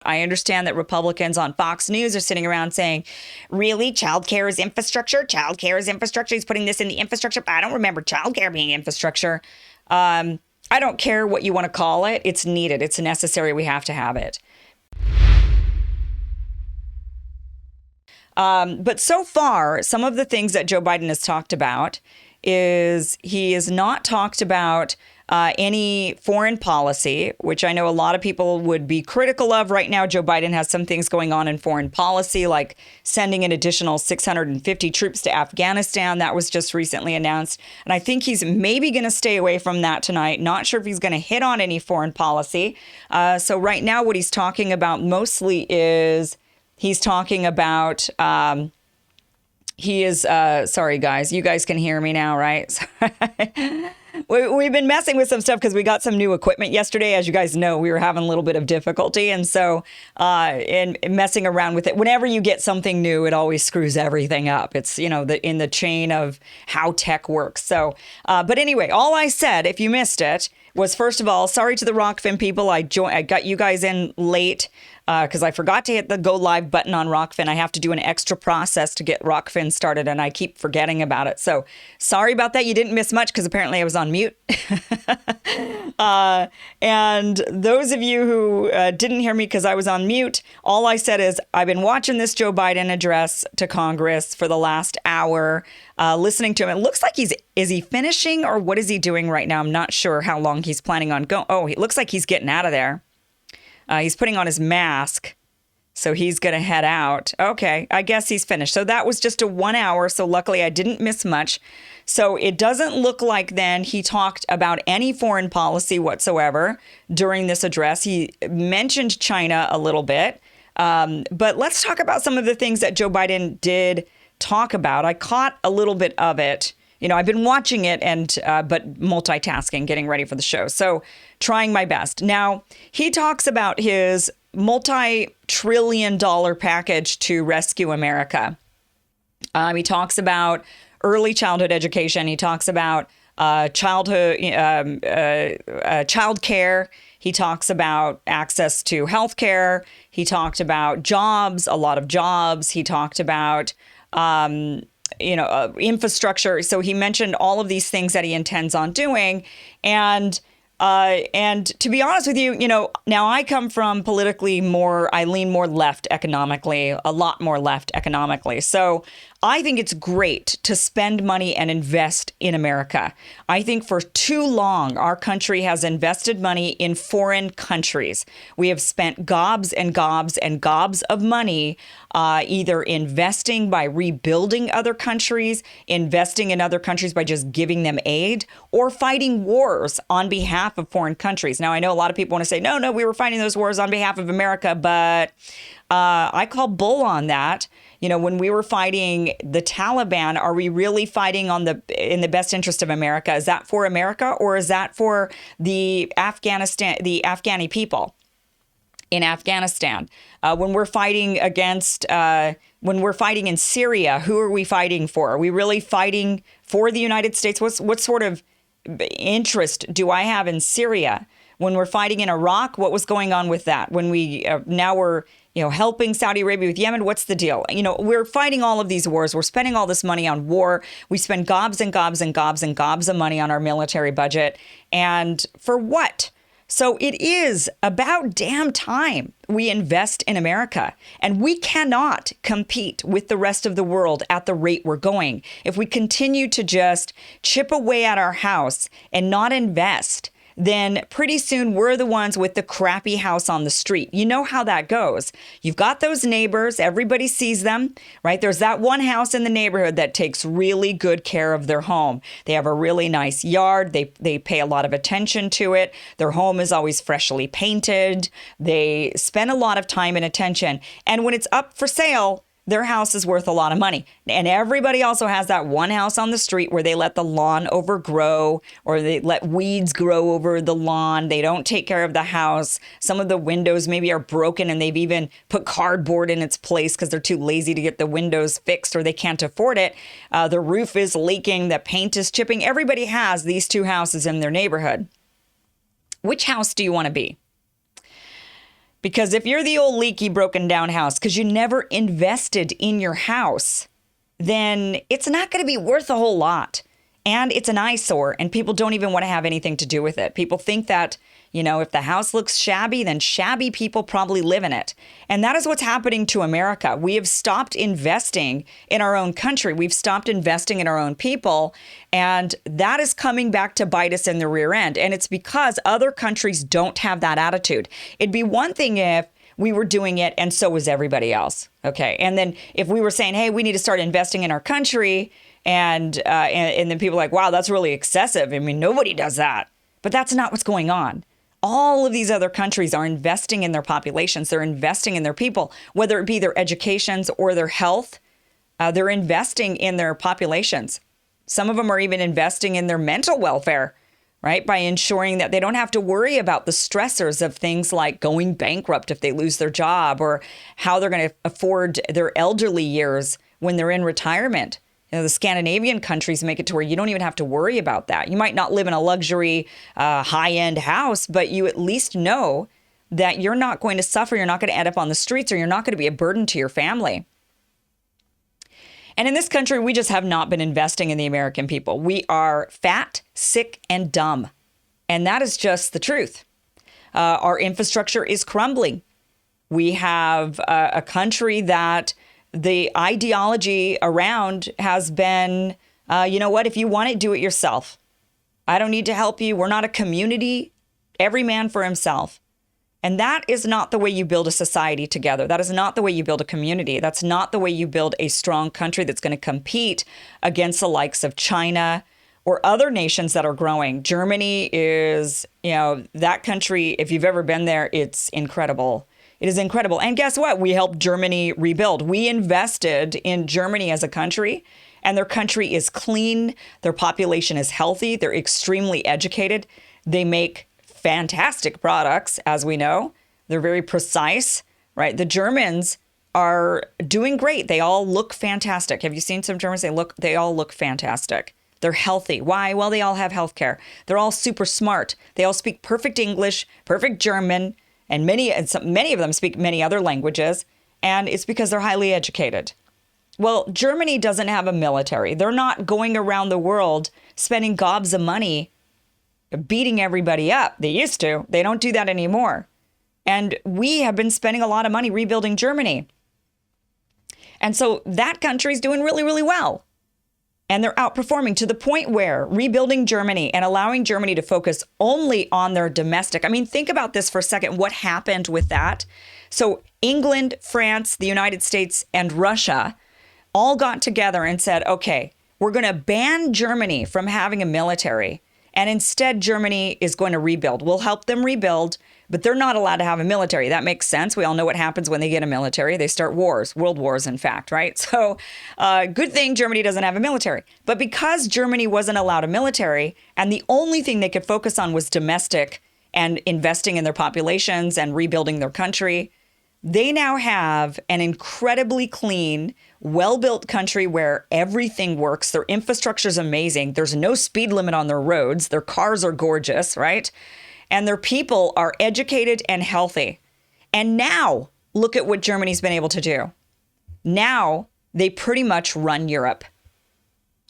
I understand that Republicans on Fox News are sitting around saying, really, childcare is infrastructure? Childcare is infrastructure? He's putting this in the infrastructure. I don't remember childcare being infrastructure. I don't care what you want to call it. It's needed. It's necessary. We have to have it. But so far, some of the things that Joe Biden has talked about is he has not talked about any foreign policy, which I know a lot of people would be critical of. Right now, Joe Biden has some things going on in foreign policy, like sending an additional 650 troops to Afghanistan. That was just recently announced. And I think he's maybe going to stay away from that tonight. Not sure if he's going to hit on any foreign policy. So right now, what he's talking about mostly is he's talking about sorry, guys, you guys can hear me now, right? We've been messing with some stuff because we got some new equipment yesterday. As you guys know, we were having a little bit of difficulty. And so in messing around with it, whenever you get something new, it always screws everything up. It's, in the chain of how tech works. So, but anyway, all I said, if you missed it, was first of all, sorry to the Rockfin people. I got you guys in late because I forgot to hit the go live button on Rockfin. I have to do an extra process to get Rockfin started, and I keep forgetting about it. So sorry about that. You didn't miss much because apparently I was on mute. And those of you who didn't hear me because I was on mute, all I said is I've been watching this Joe Biden address to Congress for the last hour, listening to him. It looks like is he finishing or what is he doing right now? I'm not sure how long he's planning on going. Oh, it looks like he's getting out of there. He's putting on his mask, so he's going to head out. Okay, I guess he's finished. So that was just a 1 hour, so luckily I didn't miss much. So it doesn't look like then he talked about any foreign policy whatsoever during this address. He mentioned China a little bit, but let's talk about some of the things that Joe Biden did talk about. I caught a little bit of it. I've been watching it but multitasking, getting ready for the show. So trying my best. Now, he talks about his multi-trillion-dollar package to rescue America. He talks about early childhood education. He talks about child care. He talks about access to health care. He talked about jobs, a lot of jobs. He talked about infrastructure. So he mentioned all of these things that he intends on doing. And to be honest with you, now I come from I lean more left economically, a lot more left economically. So I think it's great to spend money and invest in America. I think for too long, our country has invested money in foreign countries. We have spent gobs and gobs and gobs of money either investing by rebuilding other countries, investing in other countries by just giving them aid, or fighting wars on behalf of foreign countries. Now, I know a lot of people want to say, no, we were fighting those wars on behalf of America, but I call bull on that. When we were fighting the Taliban, are we really fighting in the best interest of America? Is that for America, or is that for the Afghani people in Afghanistan? When we're fighting in Syria, who are we fighting for? Are we really fighting for the United States? What sort of interest do I have in Syria? When we're fighting in Iraq, what was going on with that? When now we're helping Saudi Arabia with Yemen, what's the deal? We're fighting all of these wars. We're spending all this money on war. We spend gobs and gobs and gobs and gobs of money on our military budget. And for what? So it is about damn time we invest in America. And we cannot compete with the rest of the world at the rate we're going. If we continue to just chip away at our house and not invest, then pretty soon we're the ones with the crappy house on the street. You know how that goes. You've got those neighbors. Everybody sees them, right? There's that one house in the neighborhood that takes really good care of their home. They have a really nice yard. They pay a lot of attention to it. Their home is always freshly painted. They spend a lot of time and attention. And when it's up for sale, their house is worth a lot of money. And everybody also has that one house on the street where they let the lawn overgrow, or they let weeds grow over the lawn. They don't take care of the house. Some of the windows maybe are broken, and they've even put cardboard in its place because they're too lazy to get the windows fixed, or they can't afford it. The roof is leaking. The paint is chipping. Everybody has these two houses in their neighborhood. Which house do you want to be? Because if you're the old leaky, broken down house because you never invested in your house, then it's not going to be worth a whole lot. And it's an eyesore, and people don't even want to have anything to do with it. People think that, if the house looks shabby, then shabby people probably live in it. And that is what's happening to America. We have stopped investing in our own country. We've stopped investing in our own people. And that is coming back to bite us in the rear end. And it's because other countries don't have that attitude. It'd be one thing if we were doing it and so was everybody else. Okay. And then if we were saying, hey, we need to start investing in our country, and then people are like, wow, that's really excessive. I mean, nobody does that. But that's not what's going on. All of these other countries are investing in their populations. They're investing in their people, whether it be their educations or their health. They're investing in their populations. Some of them are even investing in their mental welfare, right? By ensuring that they don't have to worry about the stressors of things like going bankrupt if they lose their job, or how they're going to afford their elderly years when they're in retirement. The Scandinavian countries make it to where you don't even have to worry about that. You might not live in a luxury, high-end house, but you at least know that you're not going to suffer. You're not going to end up on the streets, or you're not going to be a burden to your family. And in this country, we just have not been investing in the American people. We are fat, sick, and dumb. And that is just the truth. Our infrastructure is crumbling. We have a country that the ideology around has been, you know what, if you want it, do it yourself. I don't need to help you. We're not a community, every man for himself. And that is not the way you build a society together. That is not the way you build a community. That's not the way you build a strong country that's going to compete against the likes of China or other nations that are growing. Germany is, that country, if you've ever been there, it's incredible. It is incredible. And guess what? We helped Germany rebuild. We invested in Germany as a country, and their country is clean. Their population is healthy. They're extremely educated. They make fantastic products, as we know. They're very precise, right? The Germans are doing great. They all look fantastic. Have you seen some Germans? They all look fantastic. They're healthy. Why? Well, they all have healthcare. They're all super smart. They all speak perfect English, perfect German, and many of them speak many other languages, and it's because they're highly educated. Well, Germany doesn't have a military. They're not going around the world spending gobs of money beating everybody up. They used to. They don't do that anymore. And we have been spending a lot of money rebuilding Germany. And so that country's doing really, really well. And they're outperforming to the point where rebuilding Germany and allowing Germany to focus only on their domestic. I mean, think about this for a second. What happened with that? So England, France, the United States, and Russia all got together and said, okay, we're going to ban Germany from having a military. And instead, Germany is going to rebuild. We'll help them rebuild, but they're not allowed to have a military. That makes sense. We all know what happens when they get a military. They start wars, world wars, in fact, right? So good thing Germany doesn't have a military. But because Germany wasn't allowed a military, and the only thing they could focus on was domestic and investing in their populations and rebuilding their country, they now have an incredibly clean, well-built country where everything works. Their infrastructure is amazing. There's no speed limit on their roads. Their cars are gorgeous, right? And their people are educated and healthy. And now, look at what Germany's been able to do. Now, they pretty much run Europe.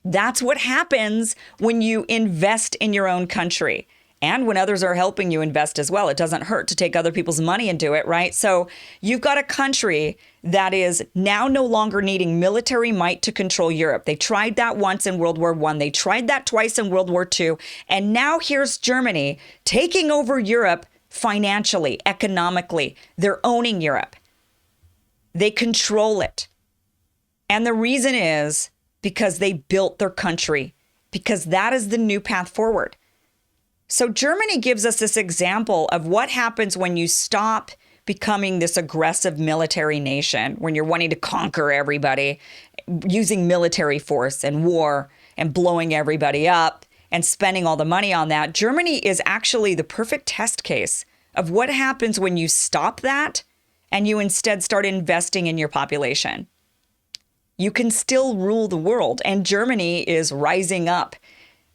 That's what happens when you invest in your own country. And when others are helping you invest as well. It doesn't hurt to take other people's money and do it, right? So you've got a country that is now no longer needing military might to control Europe. They tried that once in World War I. They tried that twice in World War II. And now here's Germany taking over Europe financially, economically. They're owning Europe. They control it. And the reason is because they built their country, because that is the new path forward. So Germany gives us this example of what happens when you stop becoming this aggressive military nation, when you're wanting to conquer everybody, using military force and war and blowing everybody up and spending all the money on that. Germany is actually the perfect test case of what happens when you stop that and you instead start investing in your population. You can still rule the world, and Germany is rising up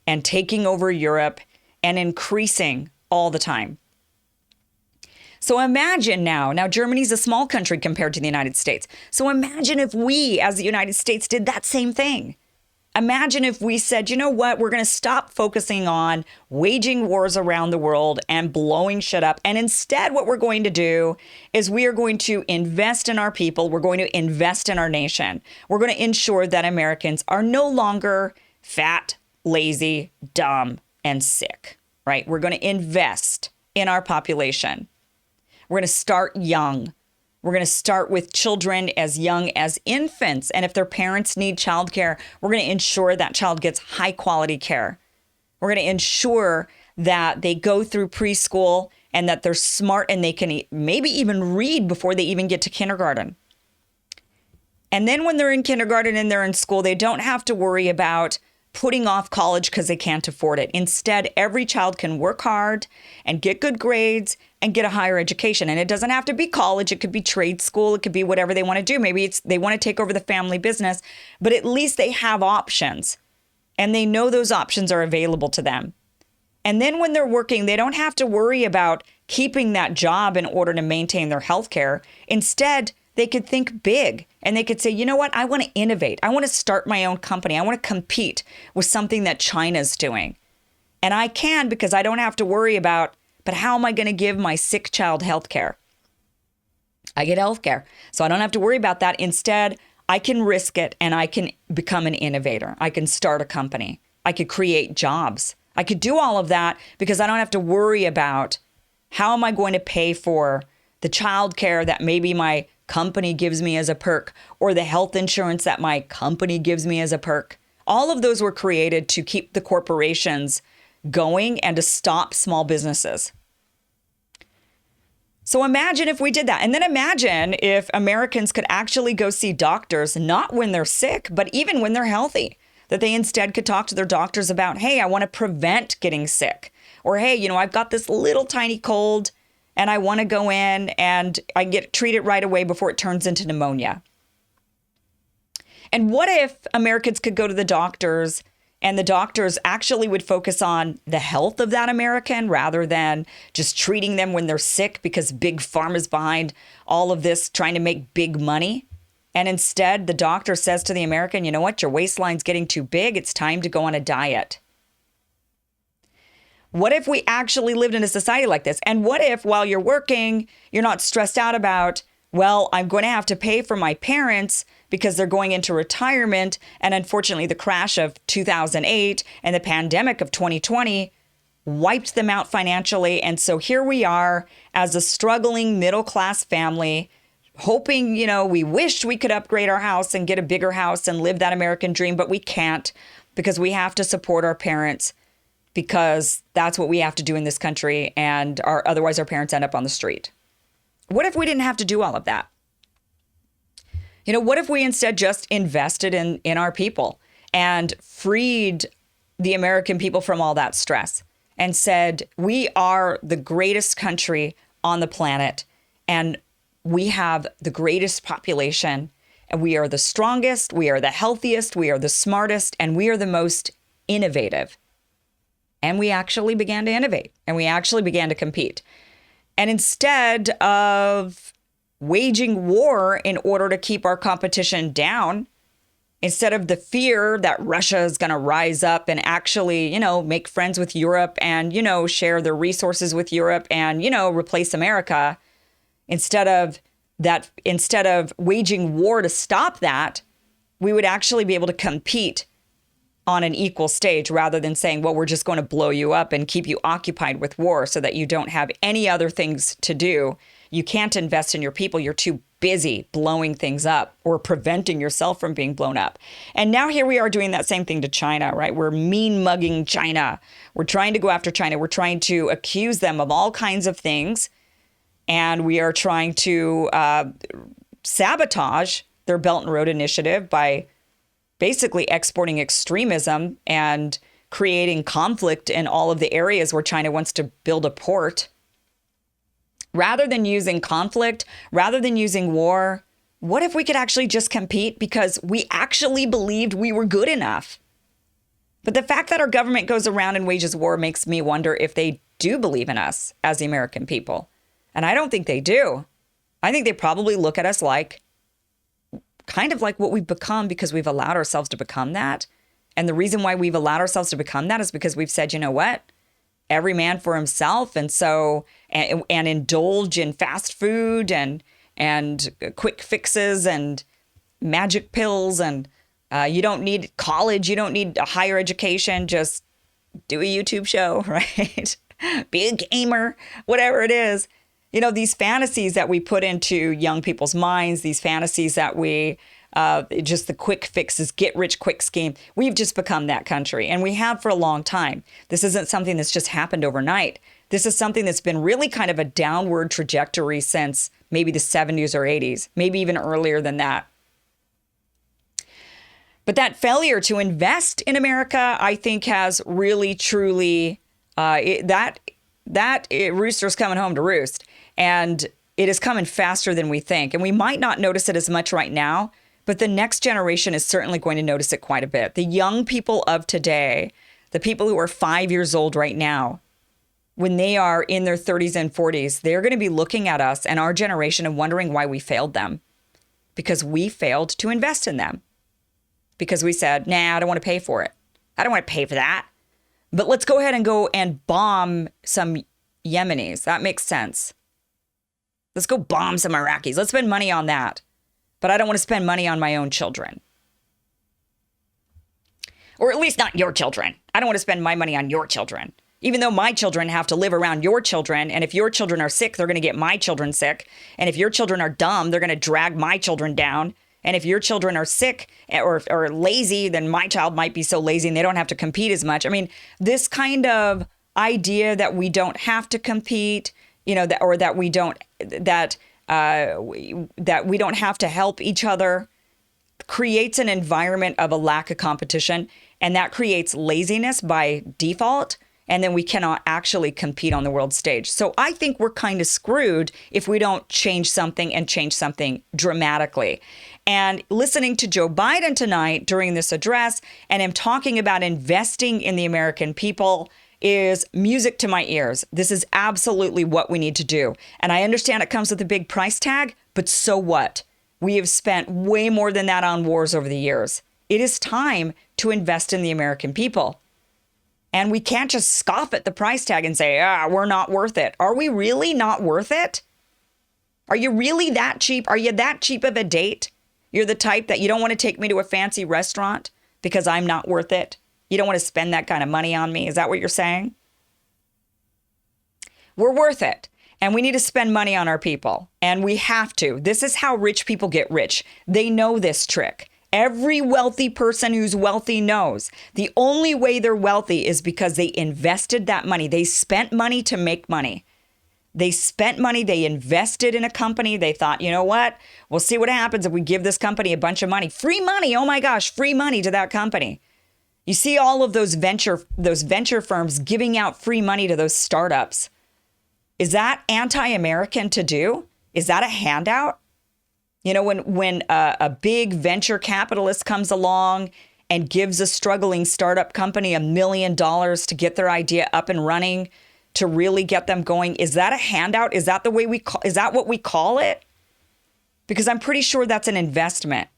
and taking over Europe and increasing all the time. So imagine now Germany's a small country compared to the United States. So imagine if we as the United States did that same thing. Imagine if we said, you know what, we're going to stop focusing on waging wars around the world and blowing shit up. And instead, what we're going to do is we are going to invest in our people. We're going to invest in our nation. We're going to ensure that Americans are no longer fat, lazy, dumb, and sick, right? We're going to invest in our population. We're going to start young. We're going to start with children as young as infants. And if their parents need childcare, we're going to ensure that child gets high quality care. We're going to ensure that they go through preschool and that they're smart and they can maybe even read before they even get to kindergarten. And then when they're in kindergarten and they're in school, they don't have to worry about putting off college because they can't afford it. Instead, every child can work hard and get good grades and get a higher education. And it doesn't have to be college. It could be trade school. It could be whatever they want to do. Maybe they want to take over the family business, but at least they have options and they know those options are available to them. And then when they're working, they don't have to worry about keeping that job in order to maintain their health care. Instead, they could think big and they could say, you know what? I want to innovate. I want to start my own company. I want to compete with something that China's doing. And I can because I don't have to worry about, but how am I going to give my sick child health care? I get health care, so I don't have to worry about that. Instead, I can risk it and I can become an innovator. I can start a company. I could create jobs. I could do all of that because I don't have to worry about how am I going to pay for the child care that maybe my company gives me as a perk or the health insurance that my company gives me as a perk. All of those were created to keep the corporations going and to stop small businesses. So imagine if we did that. And then imagine if Americans could actually go see doctors, not when they're sick, but even when they're healthy, that they instead could talk to their doctors about, hey, I want to prevent getting sick. Or, hey, you know, I've got this little tiny cold and I want to go in and I get treated right away before it turns into pneumonia. And what if Americans could go to the doctors and the doctors actually would focus on the health of that American rather than just treating them when they're sick because Big Pharma's behind all of this trying to make big money? And instead, the doctor says to the American, you know what, your waistline's getting too big. It's time to go on a diet. What if we actually lived in a society like this? And what if while you're working, you're not stressed out about, well, I'm going to have to pay for my parents because they're going into retirement. And unfortunately, the crash of 2008 and the pandemic of 2020 wiped them out financially. And so here we are as a struggling middle-class family, hoping, you know, we wish we could upgrade our house and get a bigger house and live that American dream, but we can't because we have to support our parents because that's what we have to do in this country, and otherwise our parents end up on the street. What if we didn't have to do all of that? You know, what if we instead just invested in our people and freed the American people from all that stress and said, we are the greatest country on the planet and we have the greatest population and we are the strongest, we are the healthiest, we are the smartest, and we are the most innovative. And we actually began to innovate and we actually began to compete. And instead of waging war in order to keep our competition down, instead of the fear that Russia is going to rise up and actually, you know, make friends with Europe and, you know, share their resources with Europe and, you know, replace America, instead of waging war to stop that, we would actually be able to compete on an equal stage rather than saying, well, we're just going to blow you up and keep you occupied with war so that you don't have any other things to do. You can't invest in your people. You're too busy blowing things up or preventing yourself from being blown up. And now here we are doing that same thing to China, right? We're mean mugging China. We're trying to go after China. We're trying to accuse them of all kinds of things. And we are trying to sabotage their Belt and Road Initiative by basically exporting extremism and creating conflict in all of the areas where China wants to build a port. Rather than using conflict, rather than using war, what if we could actually just compete because we actually believed we were good enough? But the fact that our government goes around and wages war makes me wonder if they do believe in us as the American people. And I don't think they do. I think they probably look at us like, kind of like what we've become because we've allowed ourselves to become that. And the reason why we've allowed ourselves to become that is because we've said, you know what? Every man for himself. And so, and indulge in fast food and quick fixes and magic pills. And you don't need college. You don't need a higher education. Just do a YouTube show, right? Be a gamer, whatever it is. You know, these fantasies that we put into young people's minds, these fantasies that we, just the quick fixes, get rich quick scheme. We've just become that country, and we have for a long time. This isn't something that's just happened overnight. This is something that's been really kind of a downward trajectory since maybe the 70s or 80s, maybe even earlier than that. But that failure to invest in America, I think, has really, truly, rooster's coming home to roost. And it is coming faster than we think. And we might not notice it as much right now, but the next generation is certainly going to notice it quite a bit. The young people of today, the people who are 5 years old right now, when they are in their 30s and 40s, they're going to be looking at us and our generation and wondering why we failed them. Because we failed to invest in them. Because we said, nah, I don't want to pay for it. I don't want to pay for that. But let's go ahead and go and bomb some Yemenis. That makes sense. Let's go bomb some Iraqis. Let's spend money on that. But I don't want to spend money on my own children. Or at least not your children. I don't want to spend my money on your children. Even though my children have to live around your children. And if your children are sick, they're going to get my children sick. And if your children are dumb, they're going to drag my children down. And if your children are sick or lazy, then my child might be so lazy and they don't have to compete as much. I mean, this kind of idea that we don't have to compete, you know, that we don't have to help each other, creates an environment of a lack of competition, and that creates laziness by default. And then we cannot actually compete on the world stage. So I think we're kind of screwed if we don't change something and change something dramatically. And listening to Joe Biden tonight during this address and him talking about investing in the American people is music to my ears. This is absolutely what we need to do. And I understand it comes with a big price tag, but so what? We have spent way more than that on wars over the years. It is time to invest in the American people. And we can't just scoff at the price tag and say, we're not worth it. Are we really not worth it? Are you really that cheap? Are you that cheap of a date? You're the type that you don't want to take me to a fancy restaurant because I'm not worth it. You don't want to spend that kind of money on me. Is that what you're saying? We're worth it. And we need to spend money on our people. And we have to. This is how rich people get rich. They know this trick. Every wealthy person who's wealthy knows the only way they're wealthy is because they invested that money. They spent money to make money. They spent money. They invested in a company. They thought, you know what? We'll see what happens if we give this company a bunch of money. Free money. Oh my gosh, free money to that company. You see all of those venture firms giving out free money to those startups. Is that anti-American to do? Is that a handout? You know, when a big venture capitalist comes along and gives a struggling startup company $1 million to get their idea up and running, to really get them going, is that a handout? Is that the way is that what we call it? Because I'm pretty sure that's an investment.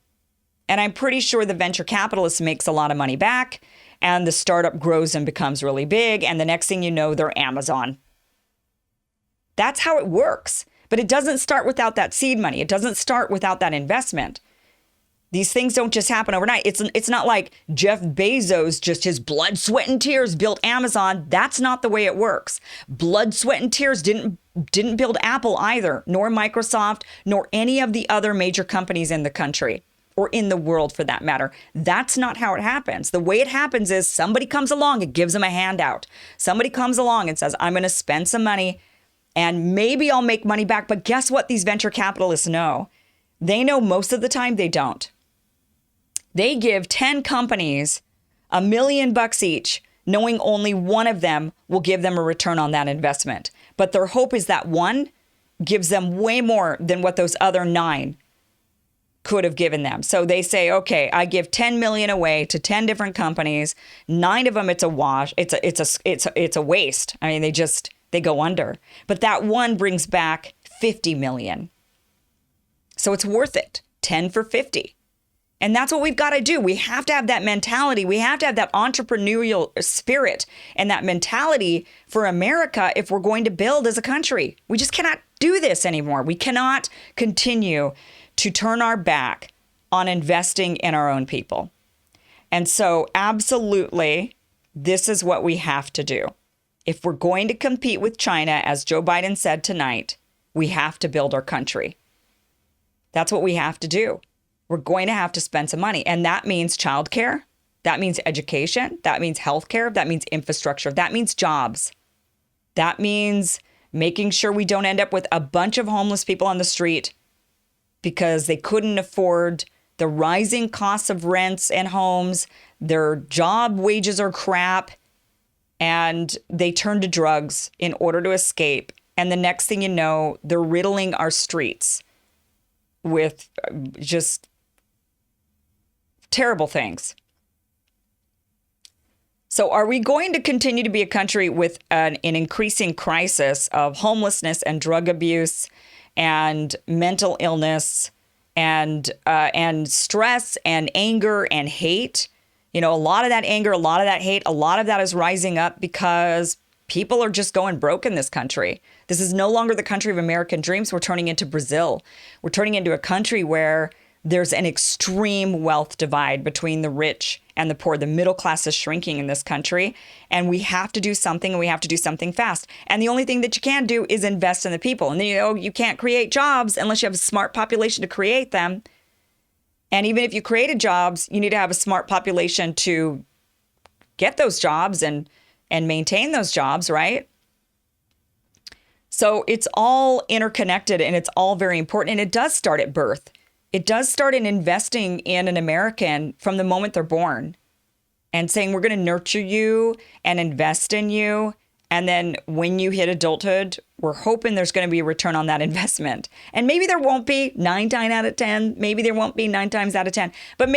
And I'm pretty sure the venture capitalist makes a lot of money back and the startup grows and becomes really big. And the next thing you know, they're Amazon. That's how it works. But it doesn't start without that seed money. It doesn't start without that investment. These things don't just happen overnight. It's not like Jeff Bezos, just his blood, sweat, and tears built Amazon. That's not the way it works. Blood, sweat, and tears didn't build Apple either, nor Microsoft, nor any of the other major companies in the country or in the world for that matter. That's not how it happens. The way it happens is somebody comes along and gives them a handout. Somebody comes along and says, I'm going to spend some money and maybe I'll make money back. But guess what these venture capitalists know? They know most of the time they don't. They give 10 companies $1 million each, knowing only one of them will give them a return on that investment. But their hope is that one gives them way more than what those other 9 could have given them. So they say, okay, I give 10 million away to 10 different companies. 9 of them, it's a wash. It's a waste. I mean, they go under. But that one brings back 50 million. So it's worth it. 10 for 50. And that's what we've got to do. We have to have that mentality. We have to have that entrepreneurial spirit and that mentality for America if we're going to build as a country. We just cannot do this anymore. We cannot continue to turn our back on investing in our own people. And so absolutely, this is what we have to do. If we're going to compete with China, as Joe Biden said tonight, we have to build our country. That's what we have to do. We're going to have to spend some money. And that means childcare. That means education. That means healthcare. That means infrastructure. That means jobs. That means making sure we don't end up with a bunch of homeless people on the street because they couldn't afford the rising costs of rents and homes. Their job wages are crap. And they turn to drugs in order to escape. And the next thing you know, they're riddling our streets with just terrible things. So are we going to continue to be a country with an increasing crisis of homelessness and drug abuse and mental illness and stress and anger and hate? You know, a lot of that anger, a lot of that hate, a lot of that is rising up because people are just going broke in this country. This is no longer the country of American dreams. We're turning into Brazil. We're turning into a country where there's an extreme wealth divide between the rich and the poor. The middle class is shrinking in this country, and we have to do something, and we have to do something fast. And the only thing that you can do is invest in the people. And then, you can't create jobs unless you have a smart population to create them. And even if you created jobs, you need to have a smart population to get those jobs and maintain those jobs, right? So it's all interconnected and it's all very important. And it does start at birth. It does start in investing in an American from the moment they're born and saying, we're going to nurture you and invest in you. And then when you hit adulthood, we're hoping there's going to be a return on that investment. And maybe there won't be 9 times out of 10. Maybe there won't be 9 times out of 10. But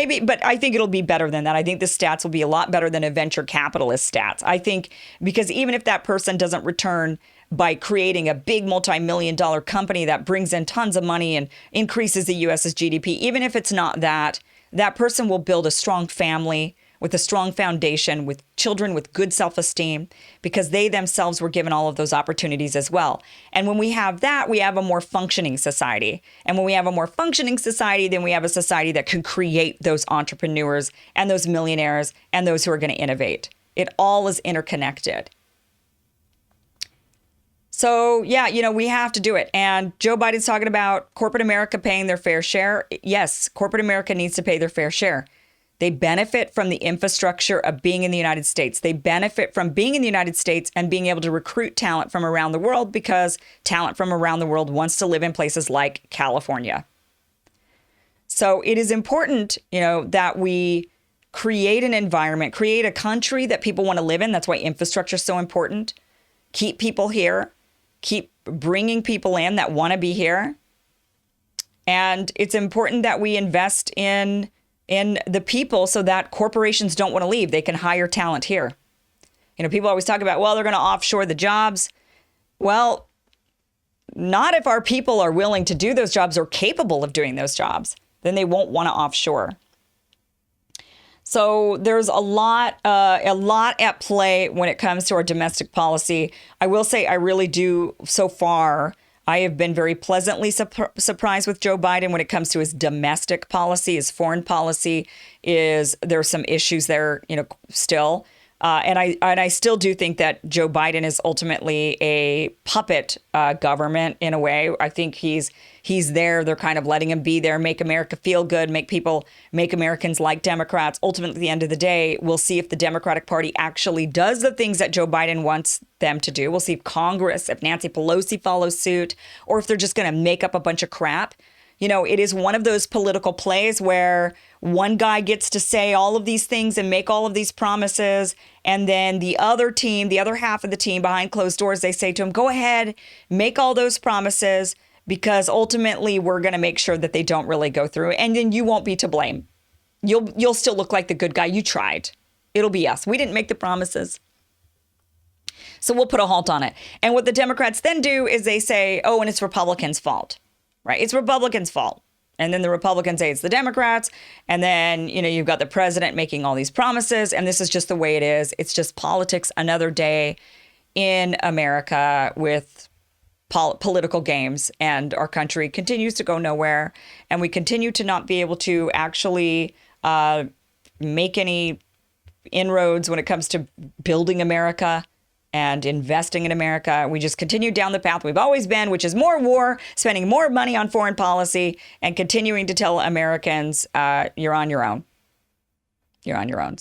I think it'll be better than that. I think the stats will be a lot better than a venture capitalist stats. I think because even if that person doesn't return by creating a big multi-million-dollar company that brings in tons of money and increases the U.S.'s GDP, even if it's not that, that person will build a strong family with a strong foundation, with children with good self-esteem, because they themselves were given all of those opportunities as well. And when we have that, we have a more functioning society. And when we have a more functioning society, then we have a society that can create those entrepreneurs and those millionaires and those who are going to innovate. It all is interconnected. So, yeah, we have to do it. And Joe Biden's talking about corporate America paying their fair share. Yes, corporate America needs to pay their fair share. They benefit from the infrastructure of being in the United States. They benefit from being in the United States and being able to recruit talent from around the world because talent from around the world wants to live in places like California. So it is important, that we create an environment, create a country that people want to live in. That's why infrastructure is so important. Keep people here. Keep bringing people in that want to be here. And it's important that we invest in the people so that corporations don't want to leave. They can hire talent here. People always talk about, well, they're going to offshore the jobs. Well, not if our people are willing to do those jobs or capable of doing those jobs. Then they won't want to offshore. So there's a lot at play when it comes to our domestic policy. I will say I really do, so far, I have been very pleasantly surprised with Joe Biden when it comes to his domestic policy. His foreign policy there's some issues there, still. And I still do think that Joe Biden is ultimately a puppet government in a way. I think he's there. They're kind of letting him be there, make America feel good, make Americans like Democrats. Ultimately, at the end of the day, we'll see if the Democratic Party actually does the things that Joe Biden wants them to do. We'll see if Congress, if Nancy Pelosi follows suit, or if they're just going to make up a bunch of crap. It is one of those political plays where one guy gets to say all of these things and make all of these promises. And then the other team, the other half of the team behind closed doors, they say to him, go ahead, make all those promises, because ultimately we're going to make sure that they don't really go through. And then you won't be to blame. You'll still look like the good guy. You tried. It'll be us. We didn't make the promises. So we'll put a halt on it. And what the Democrats then do is they say, oh, and it's Republicans' fault, right? It's Republicans' fault. And then the Republicans say it's the Democrats. And then, you've got the president making all these promises. And this is just the way it is. It's just politics, another day in America with political games. And our country continues to go nowhere. And we continue to not be able to actually make any inroads when it comes to building America and investing in America. We just continue down the path we've always been, which is more war, spending more money on foreign policy, and continuing to tell Americans, you're on your own. You're on your own.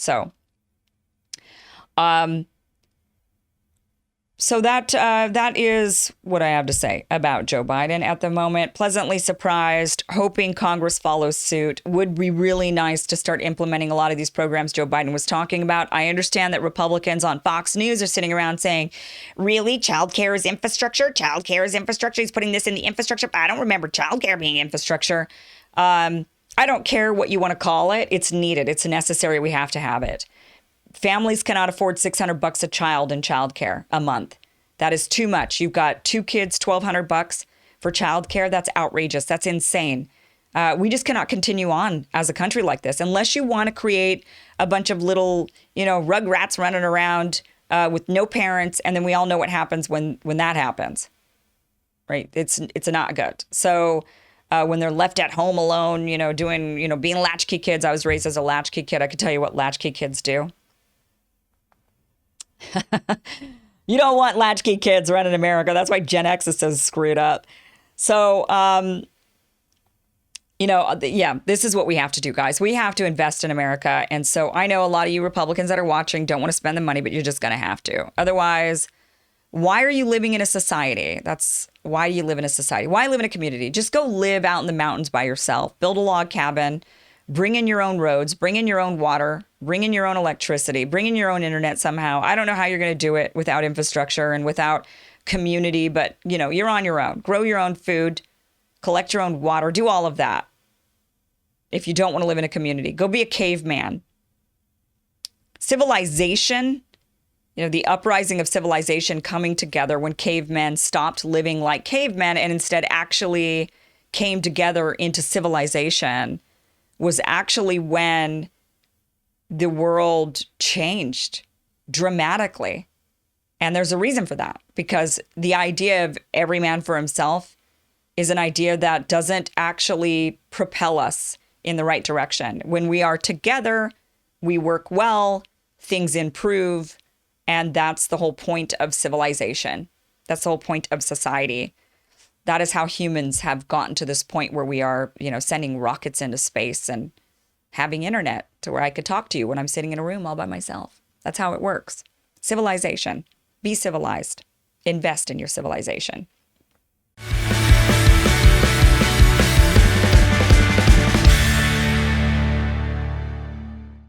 So that is what I have to say about Joe Biden at the moment. Pleasantly surprised, hoping Congress follows suit. Would be really nice to start implementing a lot of these programs Joe Biden was talking about. I understand that Republicans on Fox News are sitting around saying, really, childcare is infrastructure? Childcare is infrastructure? He's putting this in the infrastructure? I don't remember childcare being infrastructure. I don't care what you want to call it. It's needed. It's necessary. We have to have it. Families cannot afford $600 a child in childcare a month. That is too much. You've got 2 kids, $1,200 for childcare. That's outrageous. That's insane. We just cannot continue on as a country like this unless you want to create a bunch of little, rugrats running around with no parents. And then we all know what happens when that happens, right? It's not good. So when they're left at home alone, doing, being latchkey kids. I was raised as a latchkey kid. I could tell you what latchkey kids do. You don't want latchkey kids running America. That's why Gen X is so screwed up. So, this is what we have to do, guys. We have to invest in America. And so I know a lot of you Republicans that are watching don't want to spend the money, but you're just going to have to. Otherwise, why are you living in a society? That's why you live in a society. Why live in a community? Just go live out in the mountains by yourself. Build a log cabin. Bring in your own roads, bring in your own water, bring in your own electricity, bring in your own internet somehow. I don't know how you're going to do it without infrastructure and without community, but you're on your own. Grow your own food, collect your own water, do all of that. If you don't want to live in a community, go be a caveman. Civilization, the uprising of civilization coming together when cavemen stopped living like cavemen and instead actually came together into civilization was actually when the world changed dramatically. And there's a reason for that, because the idea of every man for himself is an idea that doesn't actually propel us in the right direction. When we are together, we work well, things improve, and that's the whole point of civilization. That's the whole point of society. That is how humans have gotten to this point where we are, sending rockets into space and having internet to where I could talk to you when I'm sitting in a room all by myself. That's how it works. Civilization. Be civilized. Invest in your civilization.